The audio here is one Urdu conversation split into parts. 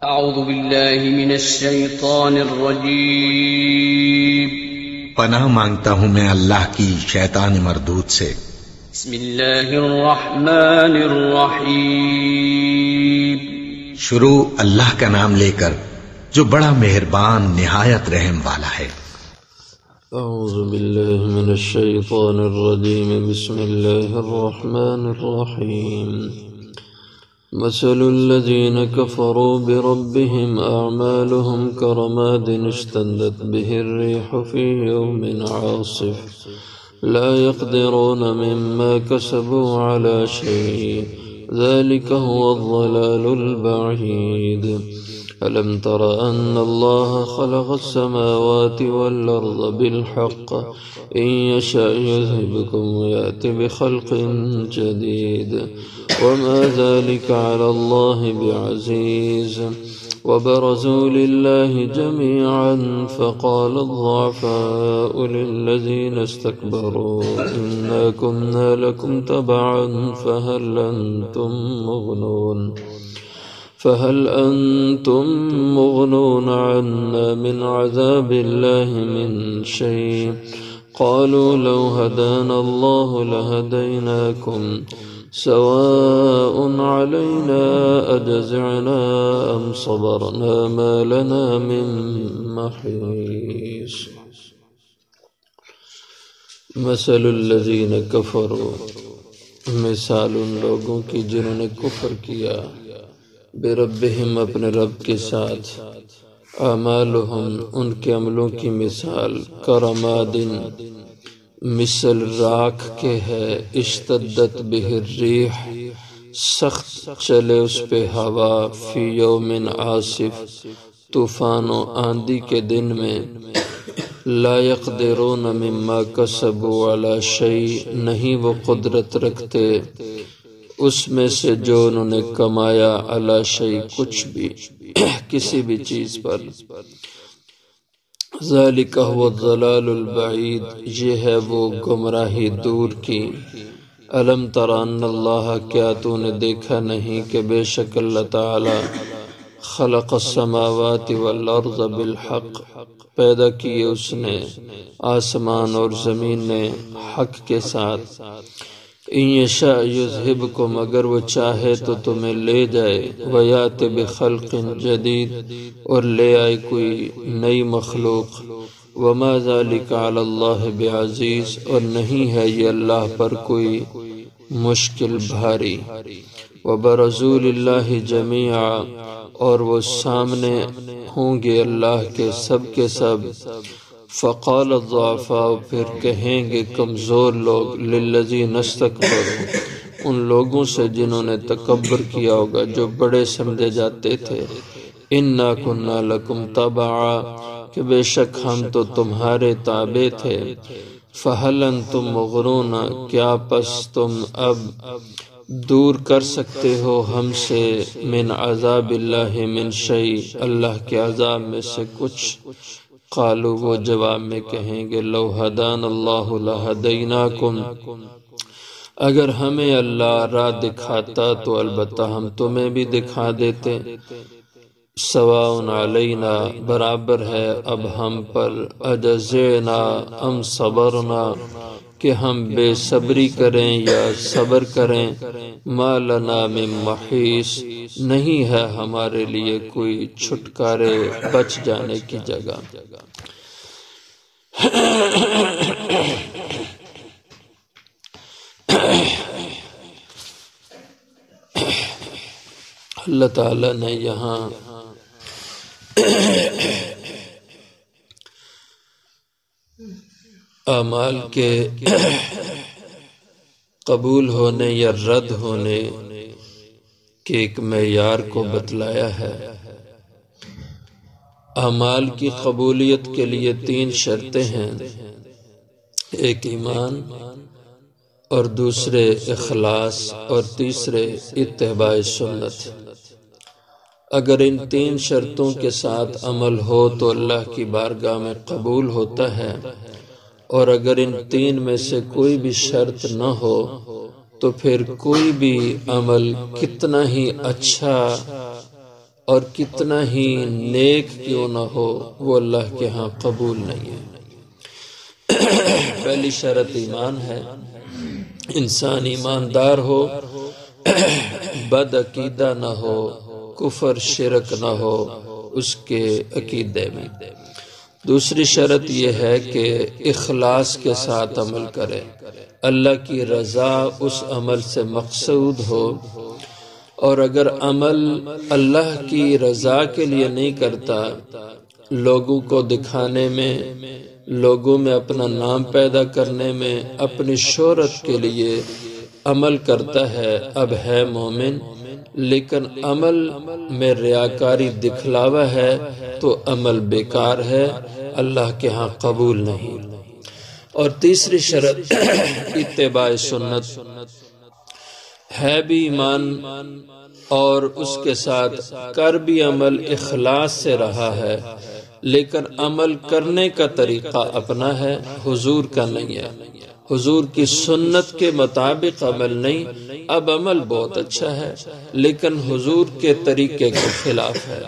اعوذ باللہ من الشیطان الرجیم پناہ مانگتا ہوں میں اللہ کی شیطان مردود سے۔ بسم اللہ الرحمن الرحیم شروع اللہ کا نام لے کر جو بڑا مہربان نہایت رحم والا ہے۔ اعوذ باللہ من الشیطان الرجیم بسم اللہ الرحمن الرحیم مثل الذين كفروا بربهم أعمالهم كرماد اشتدت به الريح في يوم عاصف لا يقدرون مما كسبوا على شيء ذلك هو الضلال البعيد ألم تر أن الله خلق السماوات والأرض بالحق إن يشاء يذهبكم ويأتي بخلق جديد وما ذلك على الله بعزيز وبرزوا لله جميعا فقال الضعفاء للذين استكبروا إنا كنا لكم تبعا فهل أنتم مغنون عنا من عذاب الله من شيء قالوا لو هدانا الله لهديناكم سواء علينا أجزعنا أم صبرنا ما لنا من محيص مثل الذين كفروا مثال ان لوگوں کی جنہوں نے کفر کیا بربہم اپنے رب کے ساتھ اعمالہم ان کے عملوں کی مثال کرماد مثل راکھ کے ہے اشتدت بہ الریح سخت چلے اس پہ ہوا فی یوم عاصف طوفان و آندھی کے دن میں لا یقدرون مما کسبوا علی شیء نہیں وہ قدرت رکھتے اس میں سے جو انہوں نے کمایا علی شیء کچھ بھی کسی بھی چیز پر ذالک هو الضلال البعید یہ ہے وہ گمراہی دور کی الم تر ان اللہ کیا تو نے دیکھا نہیں کہ بے شک اللہ تعالی خلق السماوات والارض بالحق پیدا کیے اس نے آسمان اور زمین نے حق کے ساتھ ان یشاء یذہبکم اگر وہ چاہے تو تمہیں لے جائے ویات بخلق جدید اور لے آئے کوئی نئی مخلوق وما ذلک علی اللہ بعزیز اور نہیں ہے یہ اللہ پر کوئی مشکل بھاری وبرزوا للہ جمیعا اور وہ سامنے ہوں گے اللہ کے سب فقال الضعفاء پھر کہیں گے کمزور لوگ للذین استکبروا ان لوگوں سے جنہوں نے تکبر کیا ہوگا جو بڑے سمجھے جاتے تھے انا کنا لکم تبعا کہ بے شک ہم تو تمہارے تابع تھے فہل انتم مغنون کیا پس تم اب دور کر سکتے ہو ہم سے من عذاب اللہ من شیء اللہ کے عذاب میں سے کچھ قالوا وہ جواب میں کہیں گے لو ہدان اللہ لہدیناکم اگر ہمیں اللہ راہ دکھاتا تو البتہ ہم تمہیں بھی دکھا دیتے سواء علینا برابر ہے اب ہم پر اجزعنا ام صبرنا کہ ہم بے صبری کریں یا صبر کریں ما لنا من محیص نہیں ہے ہمارے لیے کوئی چھٹکارے بچ جانے کی جگہ اللہ تعالی نے یہاں اعمال کے قبول ہونے یا رد ہونے کے ایک معیار کو بتلایا ہے۔ اعمال کی قبولیت کے لیے 3 شرطیں ہیں، ایک ایمان اور دوسرے اخلاص اور تیسرے اتباع سنت۔ اگر ان 3 شرطوں کے ساتھ عمل ہو تو اللہ کی بارگاہ میں قبول ہوتا ہے، اور اگر ان 3 میں سے کوئی بھی شرط نہ ہو تو پھر کوئی بھی عمل کتنا ہی اچھا اور کتنا ہی نیک کیوں نہ ہو وہ اللہ کے ہاں قبول نہیں ہے۔ پہلی شرط ایمان ہے، انسان ایماندار ہو، بد عقیدہ نہ ہو، کفر شرک نہ ہو اس کے عقیدے میں۔ دوسری شرط یہ ہے کہ اخلاص کے ساتھ عمل کرے، اللہ کی رضا اس عمل سے مقصود ہو، اور اگر عمل اللہ کی رضا کے لیے نہیں کرتا، لوگوں کو دکھانے میں، لوگوں میں اپنا نام پیدا کرنے میں، اپنی شہرت کے لیے عمل کرتا ہے، اب ہے مومن، لیکن عمل میں ریاکاری دکھلاوا ہے تو عمل بیکار ہے، اللہ کے ہاں قبول نہیں۔ اور تیسری شرط اتباع سنت ہے، بھی ایمان اور اس کے ساتھ کر بھی عمل اخلاص سے رہا ہے، لیکن عمل کرنے کا طریقہ اپنا ہے، حضور کا نہیں ہے، حضور کی سنت کے مطابق عمل نہیں، اب عمل بہت اچھا ہے لیکن حضور کے طریقے کے خلاف ہے،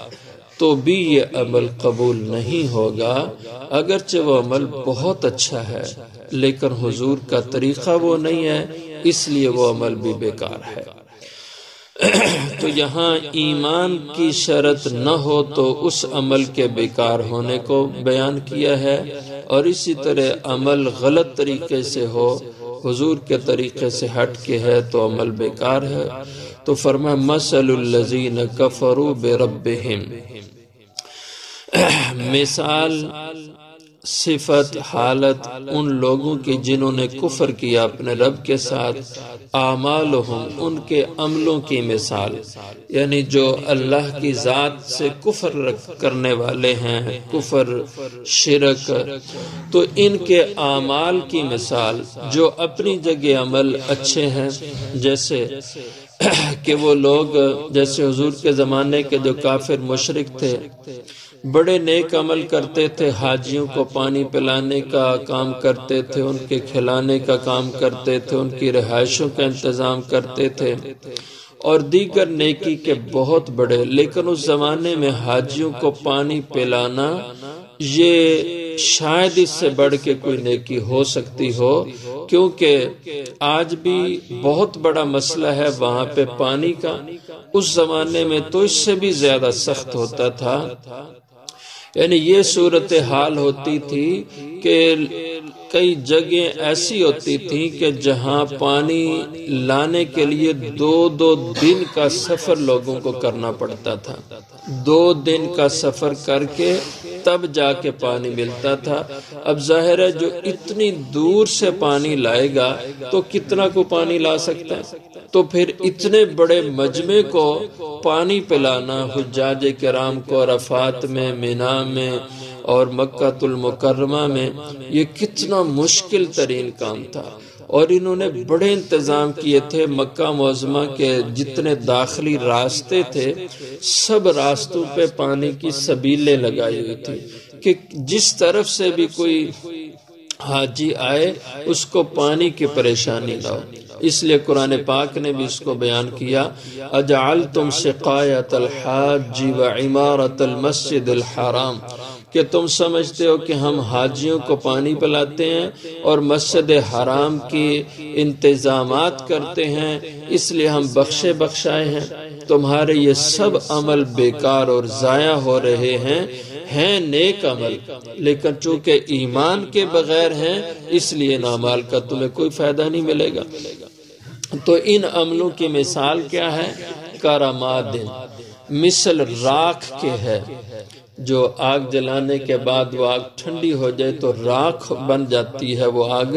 تو بھی یہ عمل قبول نہیں ہوگا، اگرچہ وہ عمل بہت اچھا ہے لیکن حضور کا طریقہ وہ نہیں ہے، اس لیے وہ عمل بھی بیکار ہے۔ تو یہاں ایمان کی شرط نہ ہو تو اس عمل کے بیکار ہونے کو بیان کیا ہے، اور اسی طرح عمل غلط طریقے سے ہو، حضور کے طریقے سے ہٹ کے ہے تو عمل بیکار ہے۔ تو فرمایا مثل الذین کفروا بربہم، مثال، صفت، حالت ان لوگوں کی جنہوں نے کفر کیا اپنے رب کے ساتھ، اعمالہم ان کے عملوں کی مثال، یعنی جو اللہ کی ذات سے کفر کرنے والے ہیں، کفر شرک، تو ان کے اعمال کی مثال، جو اپنی جگہ عمل اچھے ہیں، جیسے کہ وہ لوگ، جیسے حضور کے زمانے کے جو کافر مشرک تھے، بڑے نیک عمل کرتے تھے، حاجیوں کو پانی پلانے کا کام کرتے تھے، ان کے کھلانے کا کام کرتے تھے، ان کی رہائشوں کا انتظام کرتے تھے، اور دیگر نیکی کے بہت بڑے، لیکن اس زمانے میں حاجیوں کو پانی پلانا یہ شاید اس سے بڑھ کے کوئی نیکی ہو سکتی ہو، کیونکہ آج بھی بہت بڑا مسئلہ ہے وہاں پہ پانی کا، اس زمانے میں تو اس سے بھی زیادہ سخت ہوتا تھا۔ یعنی یہ صورتحال ہوتی تھی کہ کئی جگہیں ایسی ہوتی تھیں کہ جہاں پانی لانے کے لیے 2 دن کا سفر لوگوں کو کرنا پڑتا تھا، 2 دن کا سفر کر کے تب جا کے پانی ملتا تھا۔ اب ظاہر ہے جو اتنی دور سے پانی لائے گا تو کتنا کو پانی لا سکتا ہے، تو پھر اتنے بڑے مجمع کو پانی پلانا، حجاج کرام کو عرفات میں، مینا میں اور مکہ المکرمہ میں، یہ کتنا مشکل ترین کام تھا، اور انہوں نے بڑے انتظام کیے تھے۔ مکہ معظمہ کے جتنے داخلی راستے تھے سب راستوں پہ پانی کی سبیلیں لگائی ہوئی تھی کہ جس طرف سے بھی کوئی حاجی آئے اس کو پانی کی پریشانی نہ ہو۔ اس لیے قرآن پاک نے بھی اس کو بیان کیا، اجعلتم سقایۃ الحاج وعمارۃ المسجد الحرام، کہ تم سمجھتے ہو کہ ہم حاجیوں کو پانی پلاتے ہیں اور مسجد حرام کی انتظامات کرتے ہیں، اس لیے ہم بخشے بخشائے ہیں، تمہارے یہ سب عمل بیکار اور ضائع ہو رہے ہیں نیک عمل، لیکن چونکہ ایمان کے بغیر ہیں اس لیے ان اعمال کا تمہیں کوئی فائدہ نہیں ملے گا۔ تو ان عملوں کی مثال کیا ہے؟ کراماد، مثل راکھ کے ہے، جو آگ جلانے کے بعد وہ آگ ٹھنڈی ہو جائے تو راکھ بن جاتی ہے وہ آگ،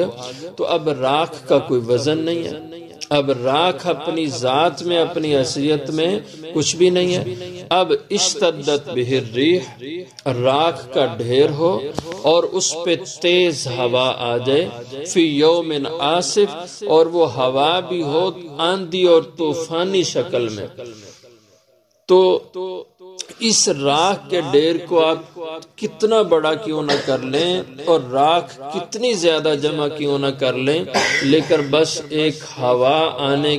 تو اب راکھ کا کوئی وزن نہیں ہے، اب راکھ اپنی ذات میں، اپنی حیثیت میں کچھ بھی نہیں ہے۔ اب اشتدت بہ الریح، راکھ کا ڈھیر ہو اور اس پہ تیز ہوا آ جائے، فی یوم آصف، اور وہ ہوا بھی ہو آندھی اور طوفانی شکل میں، تو اس راکھ کے ڈھیر کو آپ کتنا بڑا کیوں نہ کر لیں اور راکھ کتنی زیادہ جمع کیوں نہ کر لیں، لیکن بس ایک ہوا آنے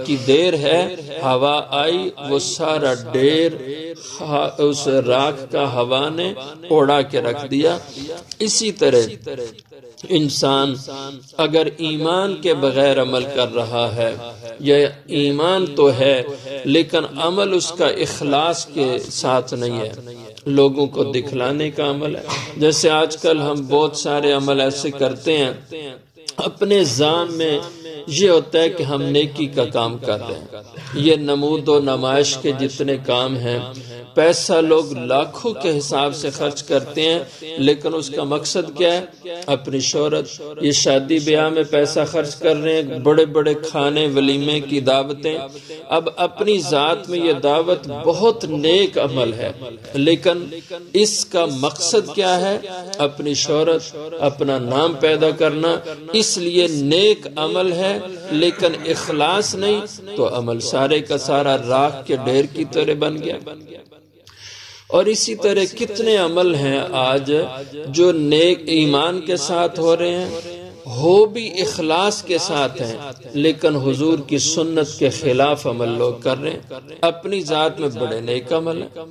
کی دیر ہے، ہوا آئی وہ سارا ڈھیر اس راکھ کا ہوا نے اڑا کے رکھ دیا۔ اسی طرح انسان اگر ایمان کے بغیر عمل کر رہا ہے، یا ایمان تو ہے لیکن عمل اس کا اخلاص کے ساتھ نہیں ہے، لوگوں کو دکھلانے کا عمل ہے، جیسے آج کل ہم بہت سارے عمل ایسے کرتے ہیں، اپنے ذہن میں یہ ہوتا ہے کہ ہم نیکی کا کام کر رہے ہیں۔ یہ نمود و نمائش کے جتنے کام ہیں، پیسہ لوگ لاکھوں کے حساب سے خرچ کرتے ہیں، لیکن اس کا مقصد کیا ہے؟ اپنی شہرت۔ یہ شادی بیاہ میں پیسہ خرچ کر رہے ہیں، بڑے بڑے کھانے ولیمے کی دعوتیں۔ اب اپنی ذات میں یہ دعوت بہت نیک عمل ہے، لیکن اس کا مقصد کیا ہے؟ اپنی شہرت، اپنا نام پیدا کرنا۔ اس لیے نیک عمل ہے لیکن اخلاص نہیں تو عمل سارے کا سارا راکھ کے ڈھیر کی طرح بن گیا۔ اور اسی طرح کتنے عمل ہیں آج جو نیک ایمان کے ساتھ ہو رہے ہیں، ہو بھی اخلاص کے ساتھ ہیں، لیکن حضور کی سنت کے خلاف عمل لوگ کر رہے ہیں۔ اپنی ذات میں بڑے نیک عمل ہیں،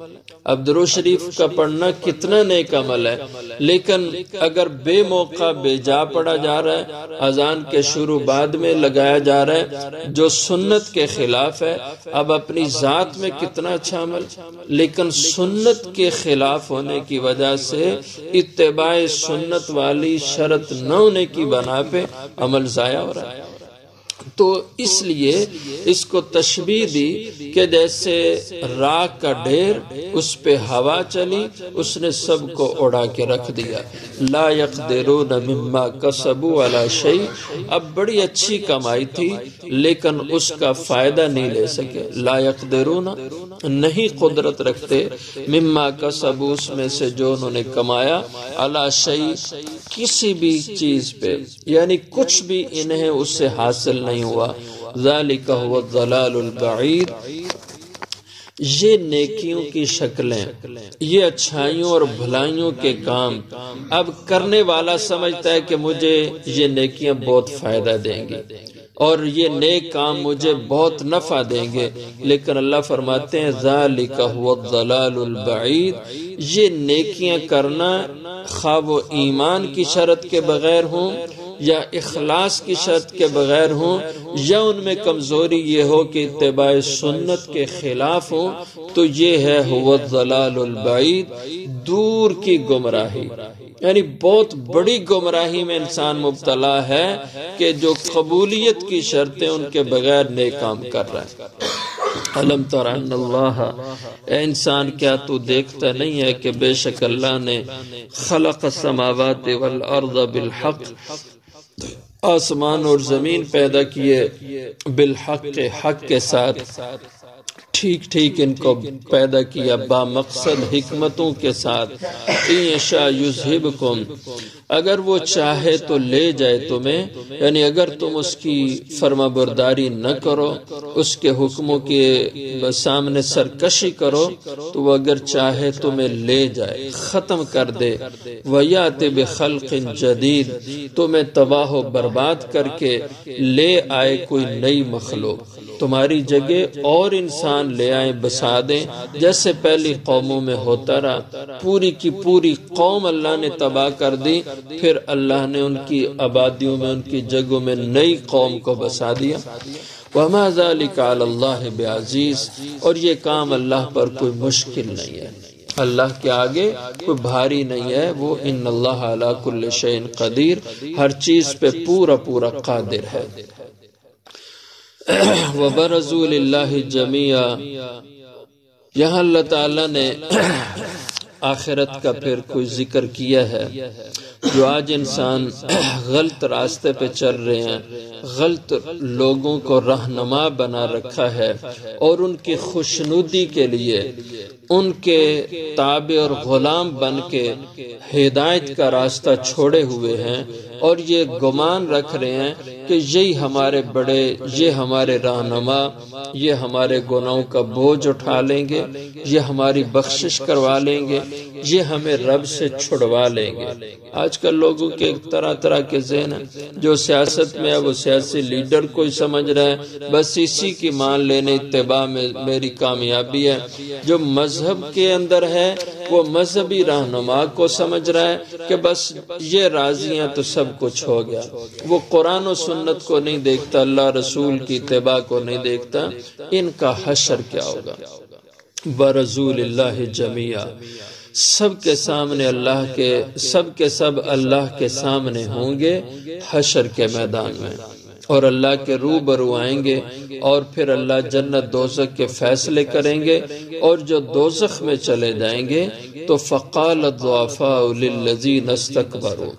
اب درود شریف کا پڑھنا کتنا نیک عمل ہے، لیکن اگر بے موقع بے جا پڑھا جا رہا ہے، اذان کے شروع بعد میں لگایا جا رہا ہے جو سنت کے خلاف ہے، اب اپنی ذات میں کتنا اچھا عمل، لیکن سنت کے خلاف ہونے کی وجہ سے اتباع سنت والی شرط نہ ہونے کی بنا پہ عمل ضائع ہو رہا ہے۔ تو اس لیے اس کو تشبیہ دی کہ جیسے راکھ کا ڈھیر، اس پہ ہوا چلی، اس نے سب کو اڑا کے رکھ دیا۔ لا یقدرون مما کسبوا علی شیء، اب بڑی اچھی کمائی تھی لیکن اس کا فائدہ نہیں لے سکے۔ لا یقدرون، نہیں قدرت رکھتے، مما کسبوا، اس میں سے جو انہوں نے کمایا، علی شیء، کسی بھی چیز پہ، یعنی کچھ بھی انہیں اس سے حاصل نہیں ہوا۔ ذالک هو الضلال البعید، یہ نیکیوں کی شکلیں، یہ اچھائیوں اور بھلائیوں کے کام اب کرنے والا سمجھتا ہے کہ مجھے یہ نیکیاں بہت فائدہ دیں گی اور یہ نیک کام مجھے بہت نفع دیں گے، لیکن اللہ فرماتے ہیں ذالک هو الضلال البعید، یہ نیکیاں کرنا خواہ وہ ایمان کی شرط کے بغیر ہوں یا اخلاص کی شرط کے بغیر ہوں، یا ان میں کمزوری یہ ہو کہ اتباع سنت کے خلاف ہوں، تو یہ ہے هو الضلال البعید، دور کی گمراہی، یعنی بہت بڑی گمراہی میں انسان مبتلا ہے کہ جو قبولیت کی شرطیں ان کے بغیر نیک کام کر رہا ہے۔ علم تر ان اللہ، اے انسان کیا تو دیکھتا نہیں ہے کہ بے شک اللہ نے خلق السماوات والارض بالحق، آسمان اور زمین پیدا کیے، بالحق، حق کے ساتھ، ٹھیک ٹھیک ان کو پیدا کیا، با مقصد حکمتوں کے ساتھ۔ ان یشاء یذہبکم، اگر وہ چاہے تو لے جائے تمہیں، یعنی اگر تم اس کی فرما برداری نہ کرو، اس کے حکموں کے سامنے سرکشی کرو، تو وہ اگر چاہے تمہیں لے جائے، ختم کر دے۔ وَيَأْتِ بِخَلْقٍ جَدِيدٍ، تمہیں تباہ و برباد کر کے لے آئے کوئی نئی مخلوق، تمہاری جگہ اور انسان لے آئیں، بسا دیں، جیسے پہلی قوموں میں ہوتا رہا۔ پوری کی پوری قوم اللہ نے تباہ کر دی، پھر اللہ نے ان کی آبادیوں میں، ان کی جگہوں میں نئی قوم کو بسا دیا۔ وَمَا ذَلِكَ عَلَى اللَّهِ بِعَزِيزٍ، اور یہ کام اللہ پر کوئی مشکل نہیں ہے، اللہ کے آگے کوئی بھاری نہیں ہے، وہ ان اللہ علی کل شیء قدیر، ہر چیز پہ پورا پورا قادر ہے۔ وَبَرَزُوا لِلَّهِ جَمِيعًا، یہاں اللہ تعالیٰ نے آخرت کا پھر کوئی ذکر کیا ہے۔ جو آج انسان غلط راستے پہ چل رہے ہیں، غلط لوگوں کو رہنما بنا رکھا ہے اور ان کی خوشنودی کے لیے ان کے تابع اور غلام بن کے ہدایت کا راستہ چھوڑے ہوئے ہیں، اور یہ گمان رکھ رہے ہیں کہ یہی ہمارے بڑے، یہ ہمارے رہنما، یہ ہمارے گناہوں کا بوجھ اٹھا لیں گے، یہ ہماری بخشش کروا لیں گے، یہ ہمیں رب سے چھڑوا لیں گے۔ آج کل لوگوں کے طرح طرح کے ذہن ہیں، جو سیاست میں ہے وہ سیاسی لیڈر کو ہی سمجھ رہے ہیں، بس اسی کی مان لینے اتباع میں میری کامیابی ہے۔ جو مذہب کے اندر ہے وہ مذہبی رہنما کو سمجھ رہا ہے کہ بس یہ راضی ہیں تو سب کچھ ہو گیا، وہ قرآن و سنت کو نہیں دیکھتا، اللہ رسول کی اتباع کو نہیں دیکھتا۔ ان کا حشر کیا ہوگا؟ برزول اللہ جمیعا، سب کے سامنے اللہ کے، سب کے سب اللہ کے سامنے ہوں گے حشر کے میدان میں، اور اللہ کے روبرو آئیں گے، اور پھر اللہ جنت دوزخ کے فیصلے کریں گے، اور جو دوزخ میں چلے جائیں گے تو فقال الضعفاء للذین استکبروا،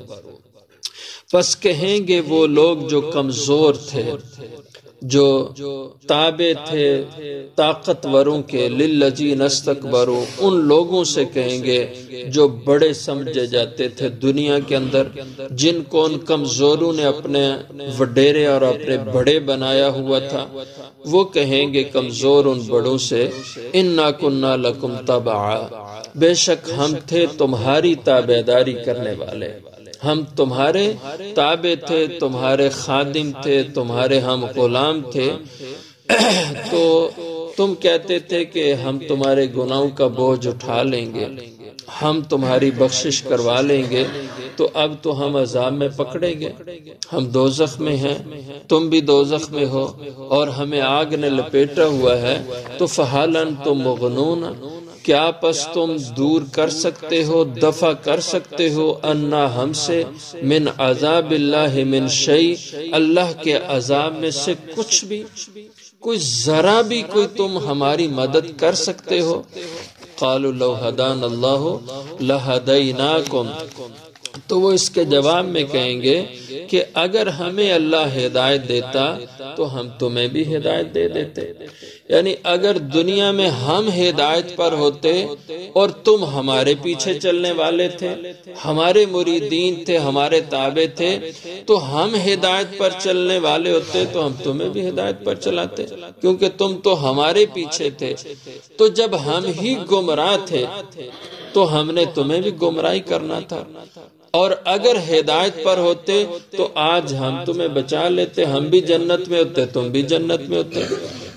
پس کہیں گے وہ لوگ جو کمزور تھے، جو تابع تھے طاقتوروں کے، للذین استکبروا، ان لوگوں سے کہیں گے جو بڑے سمجھے جاتے تھے دنیا کے اندر، جن کو ان کمزوروں نے اپنے وڈیرے اور اپنے بڑے بنایا ہوا تھا، وہ کہیں گے کمزور ان بڑوں سے، انا کنا لکم تبعا، بے شک ہم تھے تمہاری تابعداری کرنے والے، ہم تمہارے تابع تھے، تمہارے خادم تھے، تمہارے ہم غلام تھے، تو تم کہتے تھے کہ ہم تمہارے گناہوں کا بوجھ اٹھا لیں گے، ہم تمہاری بخشش کروا لیں گے، تو اب تو ہم عذاب میں پکڑیں گے، ہم دوزخ میں ہیں، تم بھی دوزخ میں ہو، اور ہمیں آگ نے لپیٹا ہوا ہے، تو فہل انتم مغنون، کیا پس تم دور کر سکتے ہو، دفع کر سکتے ہو، انا ہم سے، من عذاب اللہ من شیء، اللہ کے عذاب میں سے کچھ بھی، کوئی ذرا بھی کوئی تم ہماری مدد کر سکتے ہو؟ قالوا لو ہدانا اللہ لہدیناکم، تو وہ اس کے جواب میں کہیں گے کہ اگر ہمیں اللہ ہدایت دیتا تو ہم تمہیں بھی ہدایت دے دیتے، یعنی اگر دنیا میں ہم ہدایت پر ہوتے اور تم ہمارے پیچھے چلنے والے تھے، ہمارے مریدین تھے، ہمارے تابع تھے، تو ہم ہدایت پر چلنے والے ہوتے تو ہم تمہیں بھی ہدایت پر چلاتے، کیونکہ تم تو ہمارے پیچھے تھے، تو جب ہم ہی گمراہ تھے تو ہم نے تمہیں بھی گمراہی کرنا تھا، اور اگر ہدایت پر ہوتے تو آج ہم تمہیں بچا لیتے، ہم بھی جنت میں ہوتے، تم بھی جنت میں ہوتے،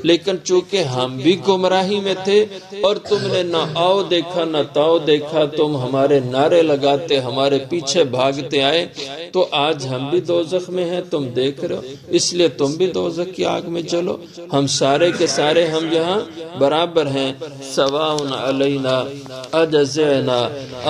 لیکن چونکہ ہم بھی گمراہی میں تھے اور تم نے نہ آؤ دیکھا نہ تاؤ دیکھا، تم ہمارے نعرے لگاتے ہمارے پیچھے بھاگتے آئے، تو آج ہم بھی دوزخ میں ہیں، تم دیکھ رہے ہو، اس لیے تم بھی دوزخ کی آگ میں چلو، ہم سارے کے سارے ہم یہاں برابر ہیں، سواء علینا اجزعنا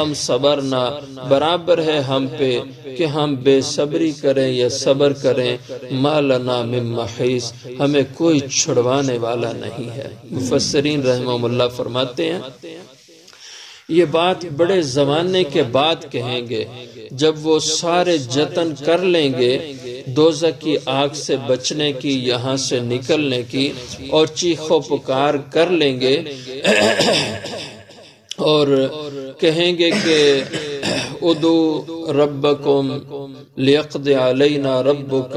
ام صبرنا، برابر ہے ہم پہ کہ ہم بے صبری کریں یا صبر کریں، ما لنا من محیص، ہمیں کوئی چھڑوانے والا نہیں ہے۔ مفسرین رحمہ اللہ فرماتے ہیں یہ بات بڑے زمانے کے بعد کہیں گے، جب وہ سارے جتن کر لیں گے دوزخ کی آگ سے بچنے کی، یہاں سے نکلنے کی، اور چیخ و پکار کر لیں گے اور کہیں گے کہ ادعو ربکم لیقضی علینا ربک،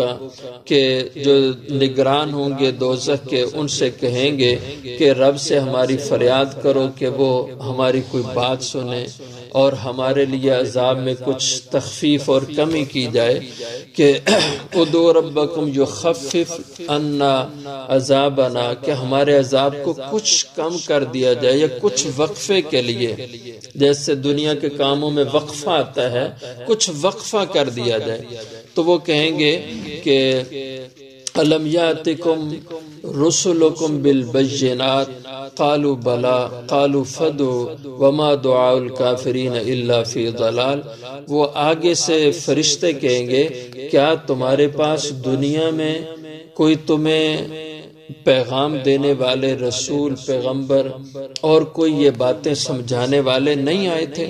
کہ جو نگران ہوں گے دوزخ کے ان سے کہیں گے کہ رب سے ہماری فریاد کرو کہ وہ ہماری کوئی بات سنے اور ہمارے لیے عذاب میں کچھ تخفیف اور کمی کی جائے، کہ ادعو ربکم یخفف عنا عذابنا، کہ ہمارے عذاب کو کچھ کم کر دیا جائے یا کچھ وقفے کے لیے، جیسے دنیا کے کاموں میں وقفہ آتا ہے، کچھ وقفہ کر دیا جائے، تو وہ کہیں گے کہ الم یاتکم رسلکم بالبینات قالوا بلا قالوا فدعوا وما دعاء الکافرین الا فی ضلال، وہ آگے سے فرشتے کہیں گے کیا تمہارے پاس دنیا میں کوئی تمہیں پیغام دینے والے رسول پیغمبر اور کوئی یہ باتیں سمجھانے والے نہیں آئے تھے؟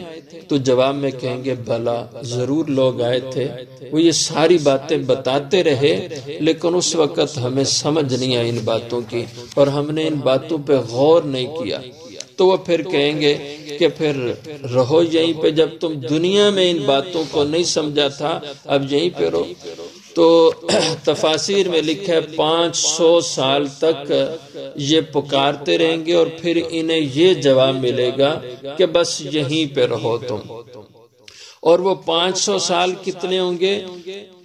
تو جواب میں کہیں گے بلا، ضرور لوگ آئے تھے، وہ یہ ساری باتیں بتاتے رہے، لیکن اس وقت ہمیں سمجھ نہیں آئی ان باتوں کی، اور ہم نے ان باتوں پہ غور نہیں کیا، تو وہ پھر کہیں گے کہ پھر رہو یہیں پہ، جب تم دنیا میں ان باتوں کو نہیں سمجھا تھا اب یہیں پہ رہو۔ تو تفاسیر میں لکھا ہے 500 سال تک یہ پکارتے رہیں گے اور پھر انہیں یہ جواب ملے گا کہ بس یہیں پہ رہو تم۔ اور وہ 500 سال کتنے ہوں گے؟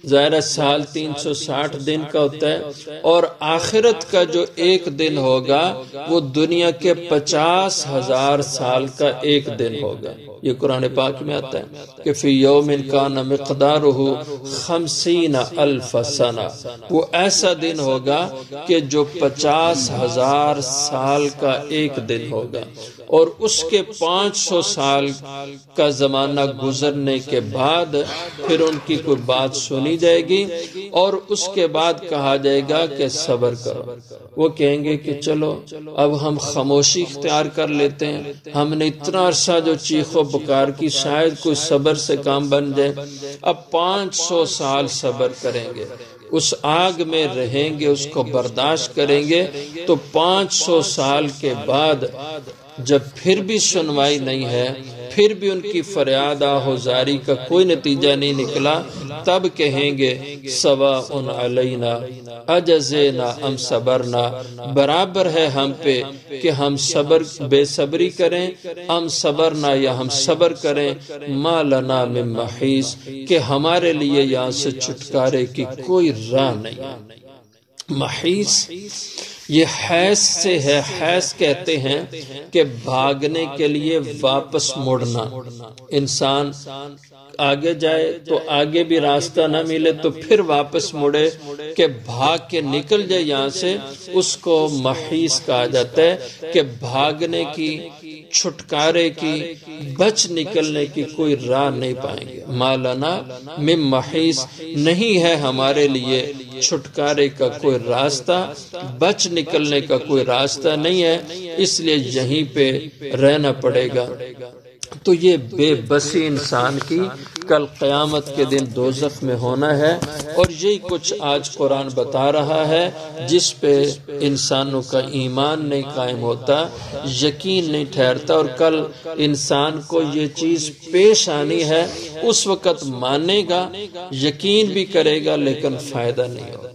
ظاہر سال 360 دن کا ہوتا ہے، اور آخرت کا جو ایک دن ہوگا وہ دنیا کے 50,000 سال کا ایک دن ہوگا۔ یہ قرآن پاک میں آتا ہے کہ فی یوم کان مقدارہ 50,000 سنہ، وہ ایسا دن ہوگا کہ جو 50,000 سال کا ایک دن ہوگا، اور اس کے 500 سال کا زمانہ گزرنے کے بعد پھر ان کی کوئی بات سنی جائے گی اور اس کے بعد کہا جائے گا کہ صبر کرو۔ وہ کہیں گے کہ چلو اب ہم خاموشی اختیار کر لیتے ہیں، ہم نے اتنا عرصہ جو چیخ و پکار کی، شاید کوئی صبر سے کام بن جائے۔ اب 500 سال صبر کریں گے، اس آگ میں رہیں گے، اس کو برداشت کریں گے، تو 500 سال کے بعد جب پھر بھی سنوائی نہیں ہے، پھر بھی ان کی فریاد آہوزاری کا کوئی نتیجہ نہیں نکلا، تب کہیں گے سواء علینا اجزینا ام صبرنا، برابر ہے ہم پہ کہ ہم بے صبری کریں، ام صبرنا یا ہم صبر کریں، ما لنا من محیص، کہ ہمارے لیے یہاں سے چھٹکارے کی کوئی راہ نہیں۔ محیص یہ حیث سے ہے، حیث کہتے ہیں کہ بھاگنے کے لیے واپس مڑنا۔ انسان آگے جائے تو آگے بھی راستہ نہ ملے تو پھر واپس مڑے کہ بھاگ کے نکل جائے یہاں سے، اس کو محیص کہا جاتا ہے کہ بھاگنے کی، چھٹکارے کی، بچ نکلنے کی کوئی راہ نہیں پائیں گے۔ ما لنا من محیص، نہیں ہے ہمارے لیے چھٹکارے کا کوئی راستہ، بچ نکلنے کا کوئی راستہ نہیں ہے، اس لیے یہیں پہ رہنا پڑے گا۔ تو یہ بے بسی انسان کی کل قیامت کے دن دوزخ میں ہونا ہے، اور یہی کچھ آج قرآن بتا رہا ہے، جس پہ انسانوں کا ایمان نہیں قائم ہوتا، یقین نہیں ٹھہرتا، اور کل انسان کو یہ چیز پیش آنی ہے، اس وقت مانے گا، یقین بھی کرے گا، لیکن فائدہ نہیں ہوگا۔